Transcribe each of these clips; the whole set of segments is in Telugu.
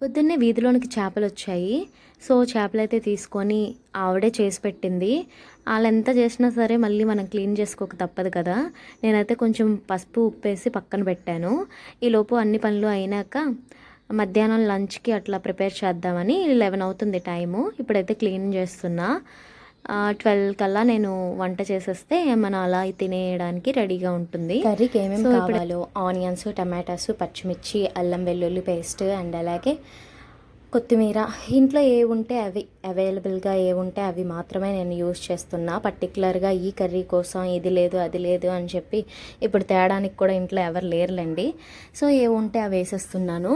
పొద్దున్నే వీధిలోనికి చేపలొచ్చాయి. సో, చేపలైతే తీసుకొని ఆవిడే చేసి పెట్టింది. ఆళ్ళెంత చేసినా సరే మళ్ళీ మనం క్లీన్ చేసుకోక తప్పదు కదా! నేనైతే కొంచెం పసుపు, ఉప్పేసి పక్కన పెట్టాను. ఈలోపు అన్ని పనులు అయినాక మధ్యాహ్నం లంచ్‌కి అట్లా ప్రిపేర్ చేద్దామని 11 అవుతుంది టైము. ఇప్పుడైతే క్లీన్ చేస్తున్నా. 12 కల్లా నేను వంట చేసేస్తే మనం అలా తినేయడానికి రెడీగా ఉంటుంది. కర్రీకి ఏమేమి కావాలో ఆనియన్స్, టమాటాస్, పచ్చిమిర్చి, అల్లం వెల్లుల్లి పేస్ట్ అండ్ అలాగే కొత్తిమీర ఇంట్లో ఏ ఉంటే అవి అవైలబుల్గా ఏ ఉంటే అవి మాత్రమే నేను యూజ్ చేస్తున్నా. పర్టికులర్గా ఈ కర్రీ కోసం ఇది లేదు అది లేదు అని చెప్పి ఇప్పుడు తేడానికి కూడా ఇంట్లో ఎవరు లేరులేండి. సో ఏ ఉంటే అవి వేసేస్తున్నాను.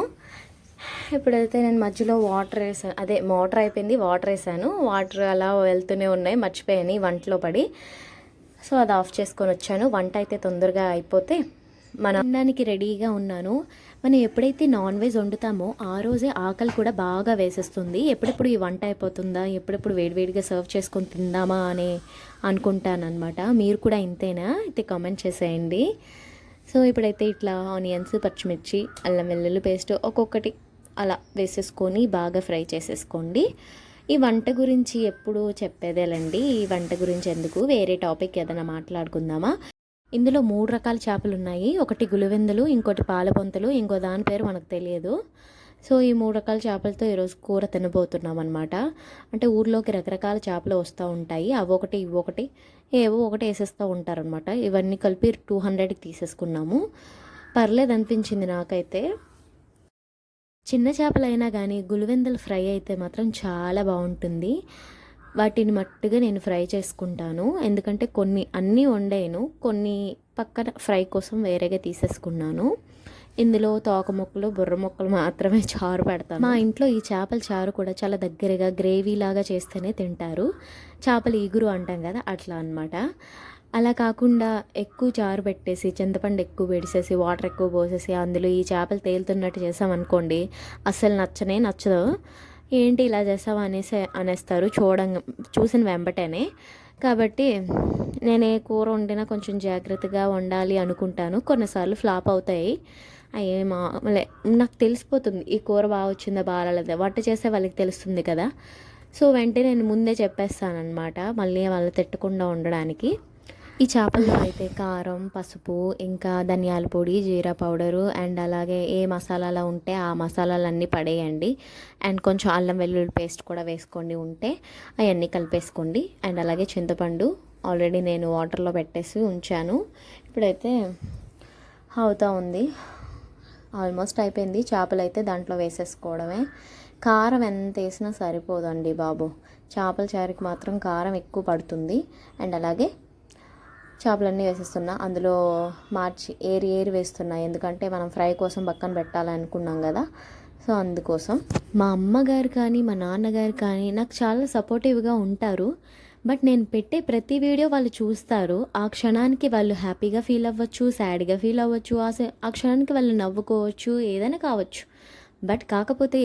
ఇప్పుడైతే నేను మధ్యలో వాటర్ వేసాను, అదే మోటార్ అయిపోయింది, వాటర్ వేసాను. వాటర్ అలా వెళ్తూనే ఉన్నాయి, మర్చిపోయాను వంటలో పడి. సో అది ఆఫ్ చేసుకొని వచ్చాను. వంట అయితే తొందరగా అయిపోతే మనం తినడానికి రెడీగా ఉన్నాను. మనం ఎప్పుడైతే నాన్ వెజ్ వండుతామో ఆ రోజే ఆకలి కూడా బాగా వేసేస్తుంది. ఎప్పుడెప్పుడు ఈ వంట అయిపోతుందా, ఎప్పుడెప్పుడు వేడివేడిగా సర్వ్ చేసుకొని తిందామా అని అనుకుంటానమాట. మీరు కూడా ఇంతేనా అయితే కామెంట్ చేసేయండి. సో ఇప్పుడైతే ఇట్లా ఆనియన్స్, పచ్చిమిర్చి, అల్లం వెల్లుల్లి పేస్ట్ ఒక్కొక్కటి అలా వేసేసుకొని బాగా ఫ్రై చేసేసుకోండి. ఈ వంట గురించి ఎప్పుడు చెప్పేదేలండి. ఈ వంట గురించి ఎందుకు, వేరే టాపిక్ ఏదైనా మాట్లాడుకుందామా. ఇందులో 3 రకాల చేపలు ఉన్నాయి. ఒకటి గులివెందులు, ఇంకోటి పాలపొంతలు, ఇంకో దాని పేరు మనకు తెలియదు. సో ఈ 3 రకాల చేపలతో ఈరోజు కూర తినబోతున్నాం అనమాట. అంటే ఊర్లోకి రకరకాల చేపలు వస్తూ ఉంటాయి. అవొకటి ఇవొకటి ఏవో ఒకటి వేసేస్తూ ఉంటారనమాట. ఇవన్నీ కలిపి 200కి తీసేసుకున్నాము. పర్లేదు అనిపించింది నాకైతే. చిన్న చేపలైనా కానీ గులివెందులు ఫ్రై అయితే మాత్రం చాలా బాగుంటుంది. వాటిని మట్టుగా నేను ఫ్రై చేసుకుంటాను. ఎందుకంటే కొన్ని అన్నీ వండాను, కొన్ని పక్కన ఫ్రై కోసం వేరేగా తీసేసుకున్నాను. ఇందులో తోక ముక్కలు, బుర్ర ముక్కలు మాత్రమే చారు పెడతాను. మా ఇంట్లో ఈ చేపల చారు కూడా చాలా దగ్గరగా గ్రేవీ లాగా చేస్తేనే తింటారు. చేపల ఈగురు అంటాం కదా, అట్లా అనమాట. అలా కాకుండా ఎక్కువ చారు పెట్టేసి చింతపండు ఎక్కువ పెడిసేసి వాటర్ ఎక్కువ పోసేసి అందులో ఈ చేపలు తేలుతున్నట్టు చేసామనుకోండి, అస్సలు నచ్చదు. ఏంటి ఇలా చేసావా అనేస్తారు చూసిన వెంబటనే. కాబట్టి నేను ఏ కూర వండినా కొంచెం జాగ్రత్తగా వండాలి అనుకుంటాను. కొన్నిసార్లు ఫ్లాప్ అవుతాయి. అయ్యే మామూలే, నాకు తెలిసిపోతుంది ఈ కూర బాగా వచ్చిందా బాగాలేదా. వంట చేసే వాళ్ళకి తెలుస్తుంది కదా. సో వెంటనే నేను ముందే చెప్పేస్తానమాట, మళ్ళీ వాళ్ళు తిట్టకుండా ఉండడానికి. ఈ చేపల్లో అయితే కారం, పసుపు, ఇంకా ధనియాల పొడి, జీరా పౌడరు అండ్ అలాగే ఏ మసాలాలు ఉంటే ఆ మసాలాలన్నీ పడేయండి. అండ్ కొంచెం అల్లం వెల్లుల్లి పేస్ట్ కూడా వేసుకోండి ఉంటే, అవన్నీ కలిపేసుకోండి. అండ్ అలాగే చింతపండు ఆల్రెడీ నేను వాటర్లో పెట్టేసి ఉంచాను. ఇప్పుడైతే అవుతూ ఉంది, ఆల్మోస్ట్ అయిపోయింది. చేపలు అయితే దాంట్లో వేసేసుకోవడమే. కారం ఎంత వేసినా సరిపోదండి బాబు, చేపల చారుకి మాత్రం కారం ఎక్కువ పడుతుంది. అండ్ అలాగే చేపలన్నీ వేసేస్తున్నా. అందులో మార్చి ఏరి వేస్తున్నా, ఎందుకంటే మనం ఫ్రై కోసం పక్కన పెట్టాలనుకున్నాం కదా. సో అందుకోసం మా అమ్మగారు కానీ మా నాన్నగారు కానీ నాకు చాలా సపోర్టివ్గా ఉంటారు. బట్ నేను పెట్టే ప్రతి వీడియో వాళ్ళు చూస్తారు. ఆ క్షణానికి వాళ్ళు హ్యాపీగా ఫీల్ అవ్వచ్చు, సాడ్గా ఫీల్ అవ్వచ్చు, ఆ క్షణానికి వాళ్ళు నవ్వుకోవచ్చు, ఏదైనా కావచ్చు. బట్ కాకపోతే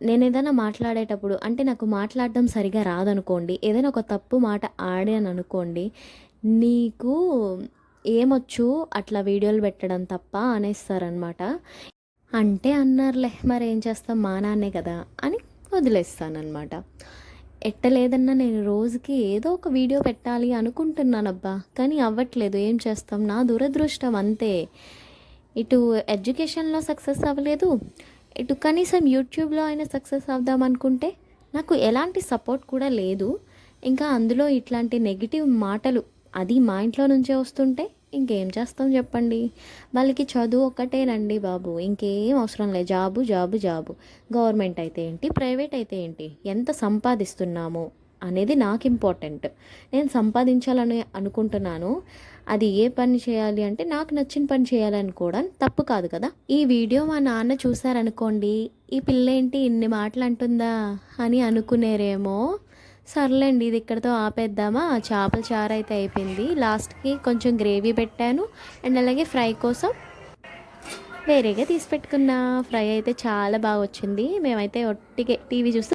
నేను ఏదైనా మాట్లాడేటప్పుడు, అంటే నాకు మాట్లాడడం సరిగా రాదనుకోండి, ఏదైనా ఒక తప్పు మాట ఆడాను అనుకోండి, నీకు ఏమొచ్చు అట్లా వీడియోలు పెట్టడం తప్ప అనేస్తారనమాట. అంటే అన్నారులే, మరి ఏం చేస్తాం, మా నాన్నే కదా అని వదిలేస్తానమాట. ఎట్టలేదన్నా నేను రోజుకి ఏదో ఒక వీడియో పెట్టాలి అనుకుంటున్నానబ్బా, కానీ అవ్వట్లేదు. ఏం చేస్తాం, నా దురదృష్టం అంతే. ఇటు ఎడ్యుకేషన్లో సక్సెస్ అవ్వలేదు, ఇటు కనీసం యూట్యూబ్లో అయినా సక్సెస్ అవుదాం అనుకుంటే నాకు ఎలాంటి సపోర్ట్ కూడా లేదు. ఇంకా అందులో ఇట్లాంటి నెగిటివ్ మాటలు అది మా ఇంట్లో నుంచే వస్తుంటే ఇంకేం చేస్తాం చెప్పండి. వాళ్ళకి చదువు ఒక్కటేనండి బాబు, ఇంకేం అవసరం లేదు. జాబు గవర్నమెంట్ అయితే ఏంటి, ప్రైవేట్ అయితే ఏంటి, ఎంత సంపాదిస్తున్నాము అనేది నాకు ఇంపార్టెంట్. నేను సంపాదించాలని అనుకుంటున్నాను. అది ఏ పని చేయాలి అంటే నాకు నచ్చిన పని చేయాలనుకోవడం తప్పు కాదు కదా. ఈ వీడియో మా నాన్న చూసారనుకోండి, ఈ పిల్ల ఏంటి ఇన్ని మాటలు అంటుందా అని అనుకునేరేమో. సర్లేండి, ఇది ఇక్కడితో ఆపేద్దామా. చేపల చారు అయితే అయిపోయింది. లాస్ట్కి కొంచెం గ్రేవీ పెట్టాను అండ్ అలాగే ఫ్రై కోసం వేరేగా తీసి పెట్టుకున్న. ఫ్రై అయితే చాలా బాగా వచ్చింది. మేమైతే ఒట్టిగా టీవీ చూస్తూ